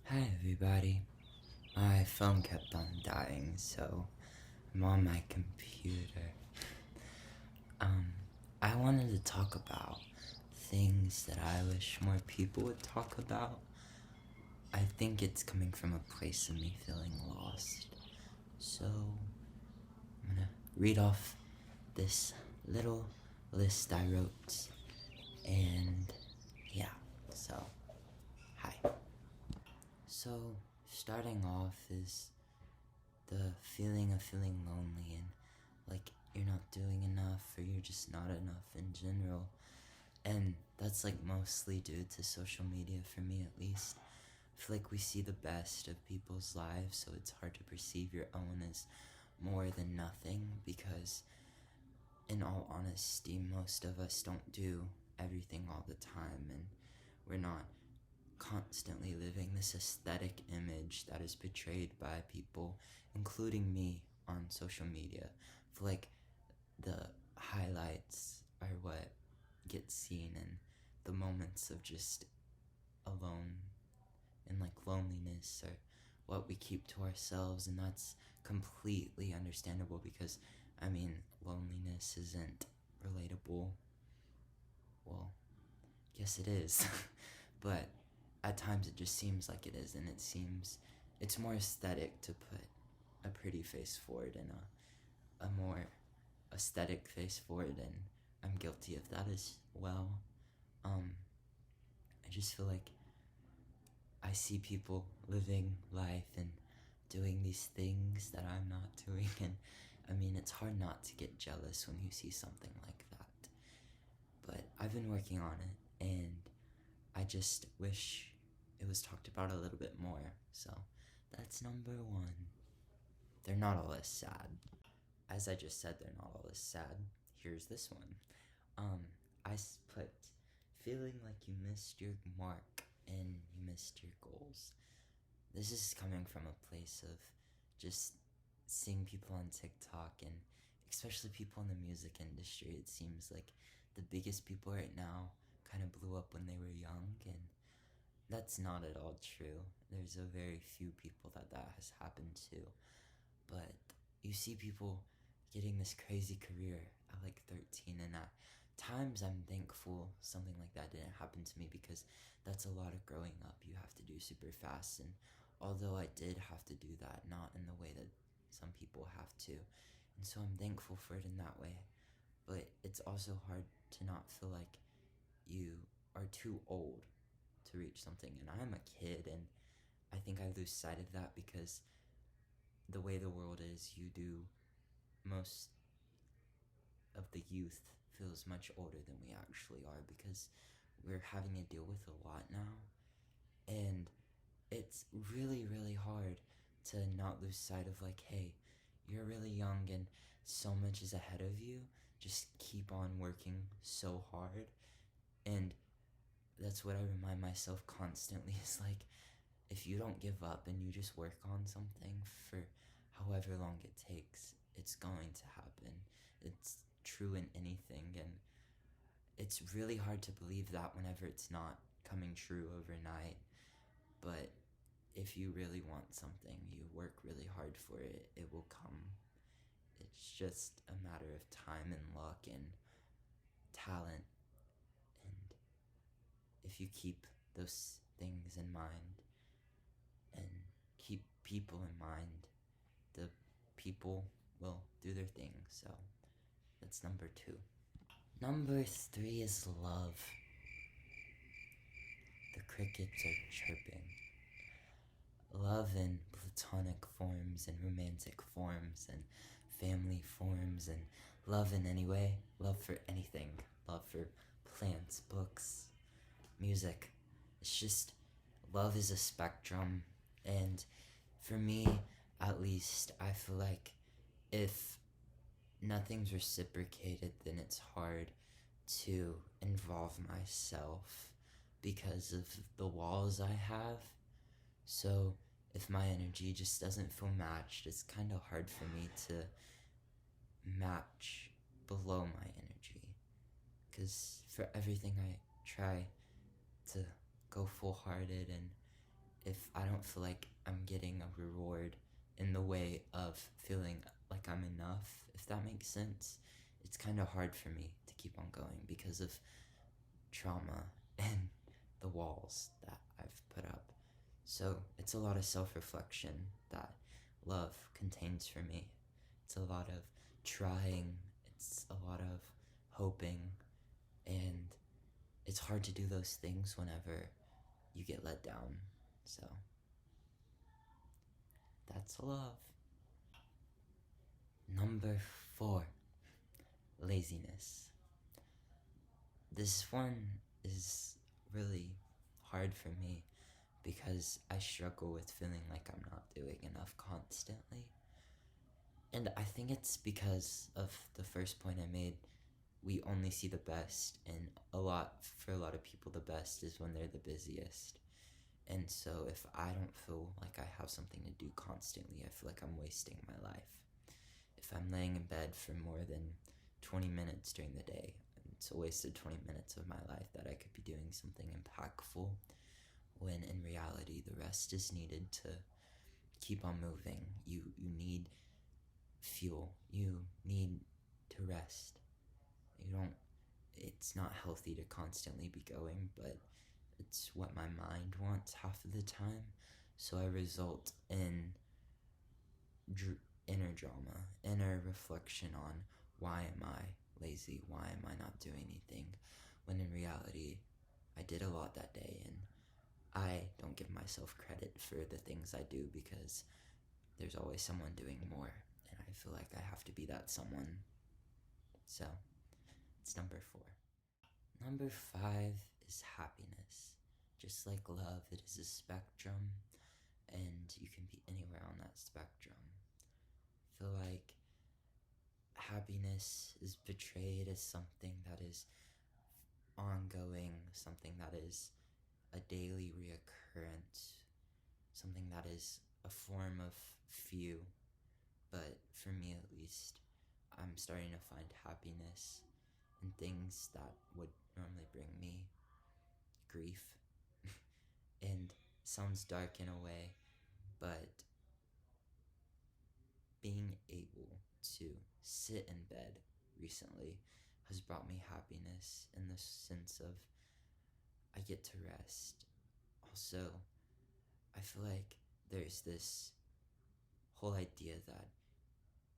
Hi everybody. My phone kept on dying, so I'm on my computer. I wanted to talk about things that I wish more people would talk about. I think it's coming from a place of me feeling lost. So I'm gonna read off this little list I wrote, and yeah, so hi. So starting off is the feeling of feeling lonely and like you're not doing enough or you're just not enough in general. And that's like mostly due to social media, for me at least. I feel like we see the best of people's lives, so it's hard to perceive your own as more than nothing because, in all honesty, most of us don't do everything all the time, and we're not constantly living this aesthetic image that is portrayed by people, including me, on social media. I feel like the highlights are what gets seen, and the moments of just alone and like loneliness are what we keep to ourselves, and that's completely understandable because I mean, loneliness isn't relatable. Well, yes, it is. But at times it just seems like it is, and it's more aesthetic to put a pretty face forward and a more aesthetic face forward, and I'm guilty of that as well. Um, I just feel like I see people living life and doing these things that I'm not doing, and I mean, it's hard not to get jealous when you see something like that. But I've been working on it, and I just wish it was talked about a little bit more. So that's number one. They're not all as sad. As I just said, they're not all as sad. Here's this one. Um, put feeling like you missed your mark and you missed your goals. This is coming from a place of just seeing people on TikTok, and especially people in the music industry. It seems like the biggest people right now kind of blew up when they were young, and that's not at all true. There's a very few people that has happened to. But you see people getting this crazy career at like 13, and at times I'm thankful something like that didn't happen to me because that's a lot of growing up you have to do super fast. And although I did have to do that, not in the way that some people have to, and so I'm thankful for it in that way. But it's also hard to not feel like you are too old to reach something, and I'm a kid, and I think I lose sight of that because the way the world is, you do most of the youth feels much older than we actually are because we're having to deal with a lot now. And it's really, really hard to not lose sight of like, hey, you're really young and so much is ahead of you. Just keep on working so hard. And that's what I remind myself constantly is like, if you don't give up and you just work on something for however long it takes, it's going to happen. It's true in anything, and it's really hard to believe that whenever it's not coming true overnight. But if you really want something, you work really hard for it, it will come. It's just a matter of time and luck and talent. And if you keep those things in mind and keep people in mind, the people will do their thing. So that's number two. Number three is love. The crickets are chirping. Love in platonic forms and romantic forms and family forms, and love in any way. Love for anything. Love for plants, books, music. It's just, love is a spectrum, and for me, at least, I feel like if nothing's reciprocated, then it's hard to involve myself because of the walls I have. So if my energy just doesn't feel matched, it's kind of hard for me to match below my energy. Because for everything I try to go full hearted, and if I don't don't feel like I'm getting a reward in the way of feeling like I'm enough, if that makes sense. It's kind of hard for me to keep on going because of trauma and the walls that I've put up. So it's a lot of self-reflection that love contains for me. It's a lot of trying, it's a lot of hoping, and it's hard to do those things whenever you get let down. So that's love. Number 4, laziness. This one is really hard for me because I struggle with feeling like I'm not doing enough constantly. And I think it's because of the first point I made. We only see the best, and for a lot of people, the best is when they're the busiest. And so if I don't feel like I have something to do constantly, I feel like I'm wasting my life. If I'm laying in bed for more than 20 minutes during the day, it's a wasted 20 minutes of my life that I could be doing something impactful, when in reality the rest is needed to keep on moving. You need fuel. You need to rest. It's not healthy to constantly be going, but it's what my mind wants half of the time. So I result in inner drama, inner reflection on, why am I lazy? Why am I not doing anything? When in reality, I did a lot that day, and I don't give myself credit for the things I do because there's always someone doing more, and I feel like I have to be that someone. So it's number 4. Number 5 is happiness. Just like love, it is a spectrum, and you can be anywhere on that spectrum. I feel like happiness is portrayed as something that is ongoing, something that is a daily reoccurrence, something that is a form of few. But for me at least, I'm starting to find happiness in things that would normally bring me grief. And sounds dark in a way, but being able to sit in bed recently has brought me happiness in the sense of I get to rest. Also, I feel like there's this whole idea that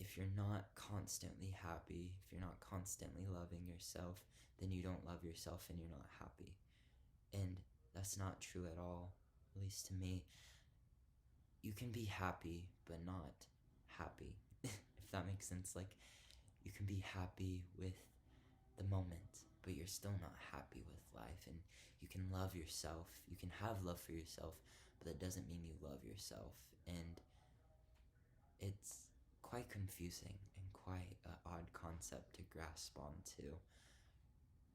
if you're not constantly happy, if you're not constantly loving yourself, then you don't love yourself and you're not happy. And that's not true at all, at least to me. You can be happy, but not happy, if that makes sense. Like, you can be happy with the moment, but you're still not happy with life. And you can love yourself, you can have love for yourself, but that doesn't mean you love yourself. And it's quite confusing and quite an odd concept to grasp onto.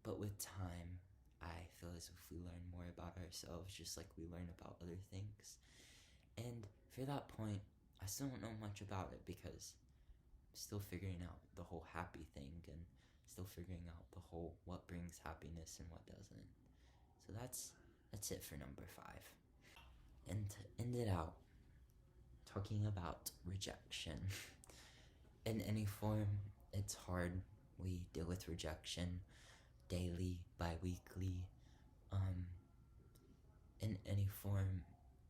But with time, I feel as if we learn more about ourselves just like we learn about other things. And for that point, I still don't know much about it because I'm still figuring out the whole happy thing and still figuring out the whole what brings happiness and what doesn't. So that's it for number 5. And to end it out, talking about rejection. In any form, it's hard. We deal with rejection daily, bi-weekly, in any form.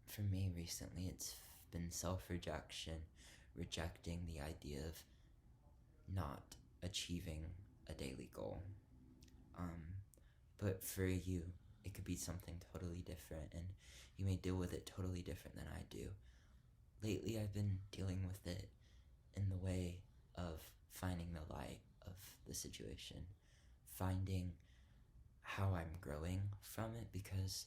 For me recently, it's been self-rejection, rejecting the idea of not achieving a daily goal. But for you, it could be something totally different, and you may deal with it totally different than I do. Lately, I've been dealing with it in the way of finding the light of the situation, finding how I'm growing from it, because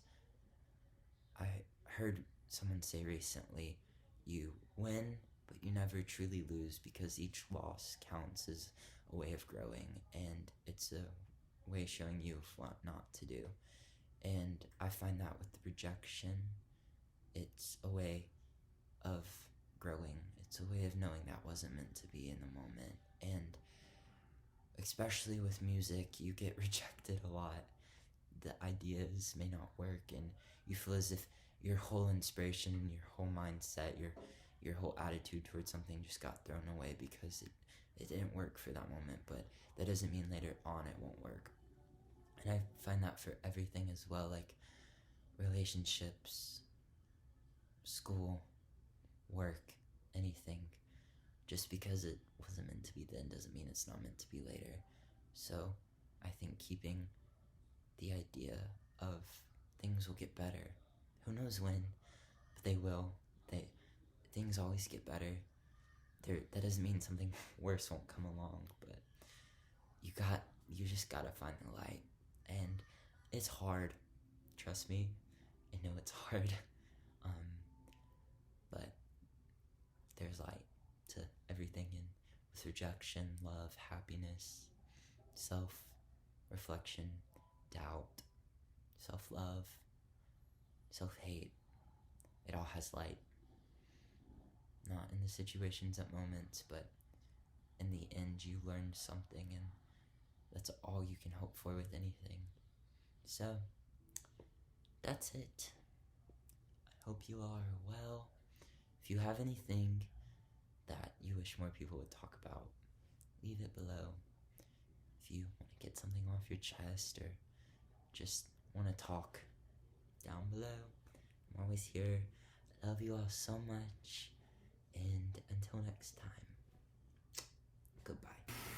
I heard someone say recently, you win, but you never truly lose, because each loss counts as a way of growing, and it's a way showing you what not to do. And I find that with the rejection, it's a way of growing. It's a way of knowing that wasn't meant to be in the moment. And especially with music, you get rejected a lot. The ideas may not work, and you feel as if your whole inspiration and your whole mindset, your whole attitude towards something just got thrown away because it didn't work for that moment, but that doesn't mean later on it won't work. And I find that for everything as well, like relationships, school, work, anything. Just because it wasn't meant to be then doesn't mean it's not meant to be later. So I think keeping the idea of things will get better. Who knows when, but they will. Things always get better. That doesn't mean something worse won't come along, but you just gotta find the light. And it's hard. Trust me. I know it's hard. But there's light to everything, and with rejection, love, happiness, self-reflection, doubt, self-love, self-hate, it all has light. Not in the situations at moments, but in the end you learned something, and that's all you can hope for with anything. So, that's it. I hope you are well. If you have anything that you wish more people would talk about, leave it below. If you want to get something off your chest or just want to talk, down below. I'm always here. I love you all so much. And until next time, goodbye.